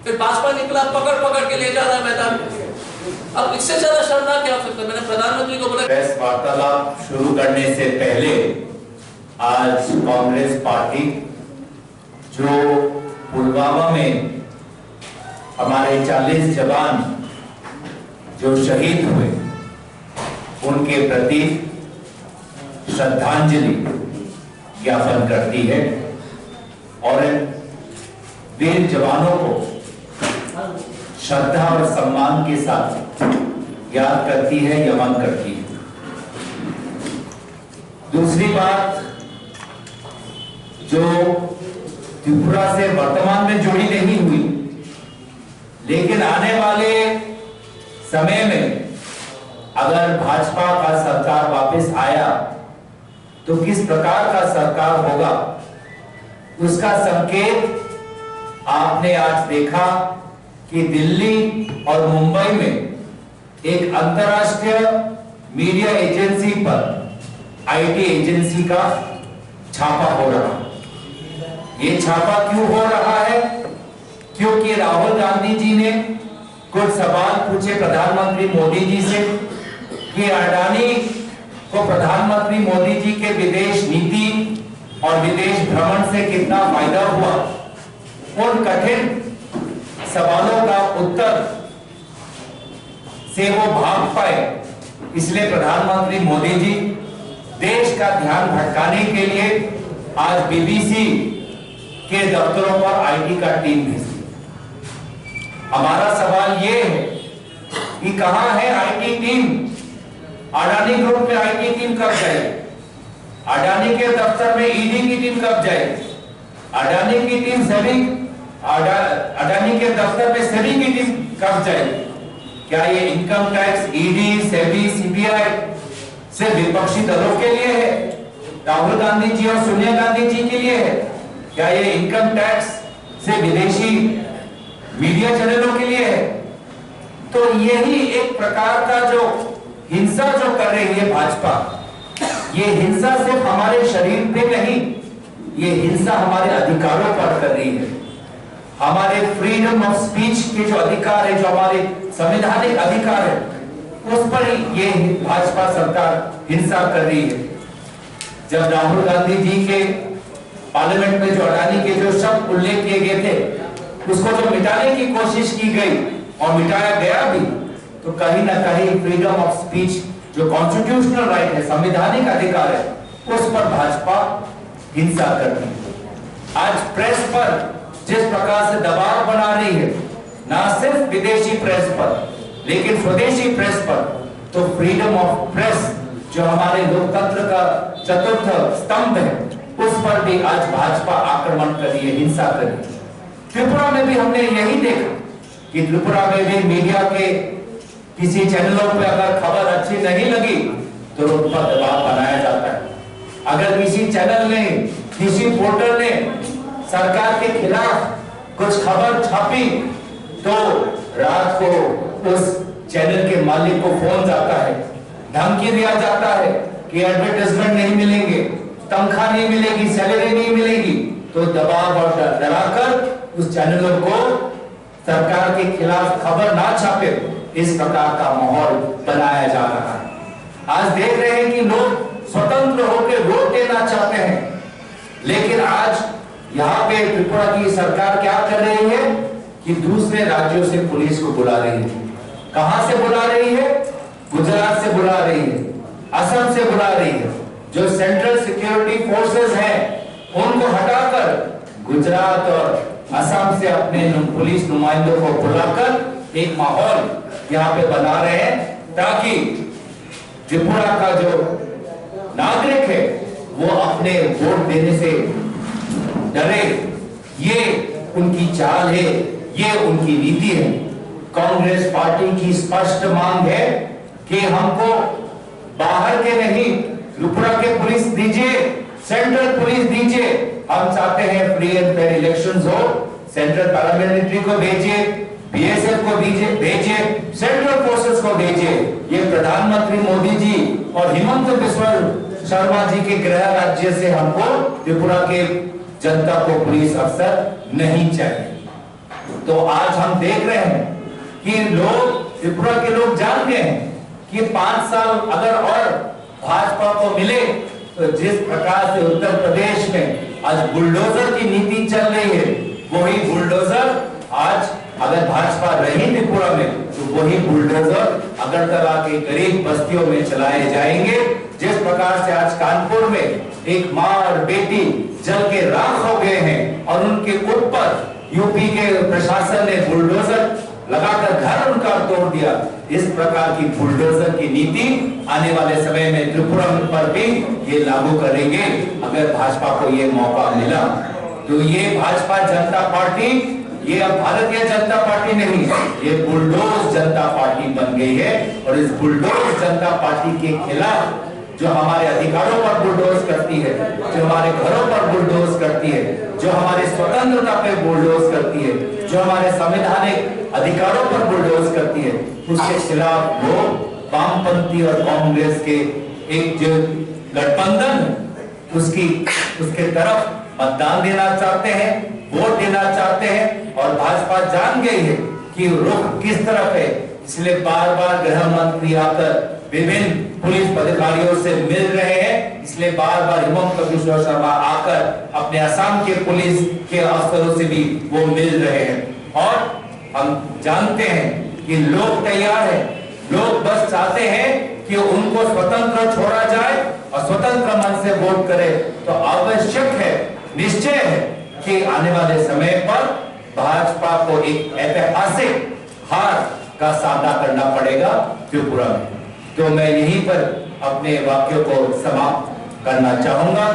फिर भाजपा निकला, पकड़ पकड़ के ले जा रहा है मैदान में। अब इससे ज्यादा शर्मनाक क्या हो सकता है? मैंने प्रधानमंत्री को बोला। प्रेस वार्तालाप शुरू करने से पहले आज कांग्रेस पार्टी जो पुलवामा में हमारे 40 जवान जो शहीद हुए उनके प्रति श्रद्धांजलि ज्ञापन करती है और वीर जवानों को श्रद्धा और सम्मान के साथ याद करती है, नमन करती है। दूसरी बात जो त्रिपुरा से वर्तमान में जुड़ी नहीं हुई, लेकिन आने वाले समय में अगर भाजपा का सरकार वापस आया तो किस प्रकार का सरकार होगा, उसका संकेत आपने आज देखा कि दिल्ली और मुंबई में एक अंतर्राष्ट्रीय मीडिया एजेंसी पर, आईटी एजेंसी का छापा हो रहा है। ये छापा क्यों हो रहा है? क्योंकि राहुल गांधी जी ने कुछ सवाल पूछे प्रधानमंत्री मोदी जी से कि अडानी को प्रधानमंत्री मोदी जी के विदेश नीति और विदेश भ्रमण से कितना फायदा हुआ। उन कठिन सवालों का उत्तर से वो भाग पाए, इसलिए प्रधानमंत्री मोदी जी देश का ध्यान भटकाने के लिए आज बीबीसी के दफ्तरों पर आईटी का टीम भेजी। हमारा सवाल ये है कि कहां है आईटी टीम? अडानी ग्रुप में आईटी टीम कब जाएगी? अडानी के दफ्तर में ईडी की टीम कब जाएगी? अडानी की टीम अडानी के दफ्तर में सेबी की टीम कब जाएगी? क्या ये income tax, ED, SEBI, CBI से विपक्षी दलों के लिए है? राहुल गांधी जी और सोनिया गांधी जी के लिए है? क्या ये इनकम टैक्स से विदेशी मीडिया चैनलों के लिए है? तो यही एक प्रकार का जो हिंसा जो कर रही है भाजपा, ये हिंसा सिर्फ हमारे शरीर पे नहीं, ये हिंसा हमारे अधिकारों पर कर रही है। हमारे फ्रीडम ऑफ स्पीच के जो अधिकार है, जो हमारे संवैधानिक अधिकार है, उस पर ये भाजपा सरकार हिंसा कर रही है। जब राहुल गांधी जी के पार्लियामेंट में जो अडानी के जो शब्द उल्लेख किए गए थे, उसको जो मिटाने की कोशिश की गई और मिटाया गया भी, तो कहीं ना कहीं फ्रीडम ऑफ स्पीच जो कॉन्स्टिट्यूशनल राइट है, संवैधानिक अधिकार है, उस पर भाजपा हिंसा करती है। आज प्रेस पर जिस प्रकार से दबाव बना रही है, ना सिर्फ विदेशी प्रेस पर लेकिन स्वदेशी प्रेस पर, तो फ्रीडम ऑफ प्रेस जो हमारे लोकतंत्र का चतुर्थ स्तंभ है, उस पर भी आज भाजपा आक्रमण कर रही है, हिंसा कर रही है। त्रिपुरा में भी हमने यही देखा कि त्रिपुरा में भी मीडिया के किसी चैनलों पे अगर खबर अच्छी नहीं लगी तो उन पर दबाव बनाया जाता है। अगर किसी चैनल ने, किसी पोर्टल ने सरकार के खिलाफ कुछ खबर छापी तो रात को उस चैनल के मालिक को फोन जाता है, धमकी दिया जाता है कि एडवर्टाइजमेंट नहीं मिलेंगे, तनख्वाह नहीं मिलेगी, सैलरी नहीं मिलेगी, तो दबाव और डराकर उस चैनलों को सरकार के खिलाफ खबर ना छापे, इस प्रकार का माहौल बनाया जा रहा है। आज देख रहे हैं कि लोग स्वतंत्र होकर वोट देना चाहते हैं, लेकिन आज यहाँ पे त्रिपुरा की सरकार क्या कर रही है कि दूसरे राज्यों से पुलिस को बुला रही है। कहां से बुला रही है? गुजरात से बुला रही है, असम से बुला रही है। जो सेंट्रल सिक्योरिटी फोर्सेस हैं, उनको हटाकर गुजरात और असम से अपने पुलिस नुमाइंदों को बुलाकर एक माहौल यहाँ पे बना रहे हैं, ताकि त्रिपुरा का जो नागरिक है वो अपने वोट देने से डरे। ये उनकी चाल है, ये उनकी नीति है। कांग्रेस पार्टी की स्पष्ट मांग है कि हमको बाहर के नहीं, त्रिपुरा के पुलिस दीजिए, सेंट्रल पुलिस दीजिए। हम चाहते हैं फ्री एंड फेयर इलेक्शंस हो, सेंट्रल पैरामिलिट्री को भेजिए, बीएसएफ को भेजिए, सेंट्रल फोर्सेस को भेजिए। ये प्रधानमंत्री मोदी जी और हिमंत बिस्वा शर्मा जी के गृह राज्य से हमको त्रिपुरा के जनता को पुलिस अफसर नहीं चाहिए। तो आज हम देख रहे हैं कि लोग, त्रिपुरा के लोग जान गए हैं कि 5 साल अगर और भाजपा को मिले तो जिस प्रकार से उत्तर प्रदेश में आज बुलडोजर की नीति चल रही है, वही बुलडोजर आज अगर भाजपा रही त्रिपुरा में तो वही बुलडोजर अगरतला के गरीब बस्तियों में चलाए जाएंगे। जिस प्रकार से आज कानपुर में एक मां और बेटी जल के राख हो गए हैं और उनके ऊपर यूपी के प्रशासन ने बुलडोजर लगाकर घर उनका तोड़ दिया, इस प्रकार की बुलडोजर की नीति आने वाले समय में त्रिपुरा पर भी ये लागू करेंगे अगर भाजपा को ये मौका मिला। तो ये भाजपा जनता पार्टी, ये अब भारतीय जनता पार्टी नहीं, ये बुलडोज जनता पार्टी बन गई है। और इस बुलडोज जनता पार्टी के खिलाफ जो हमारे अधिकारों पर बुलडोज करती है, जो हमारे घरों पर बुलडोज करती है, जो हमारी स्वतंत्रता पे बुलडोज करती है, जो हमारे संवैधानिक अधिकारों पर बुलडोज करती है, उसके खिलाफ लोग वामपंथी और कांग्रेस के एक जो गठबंधन उसके तरफ मतदान देना चाहते हैं, वोट देना चाहते हैं। और भाजपा जान गई है कि रुख किस तरफ है, इसलिए बार बार गृह मंत्री आकर विभिन्न पुलिस अधिकारियों से मिल रहे हैं, इसलिए बार बार हिमंत बिश्व शर्मा आकर अपने असम के पुलिस के अफसरों से भी वो मिल रहे हैं। और हम जानते हैं कि लोग तैयार हैं, लोग बस चाहते हैं कि उनको स्वतंत्र छोड़ा जाए और स्वतंत्र मन से वोट करे। तो आवश्यक है, निश्चय है कि आने वाले समय पर भाजपा को एक ऐतिहासिक हार का सामना करना पड़ेगा त्रिपुरा में। तो मैं यहीं पर अपने वाक्यों को समाप्त करना चाहूंगा।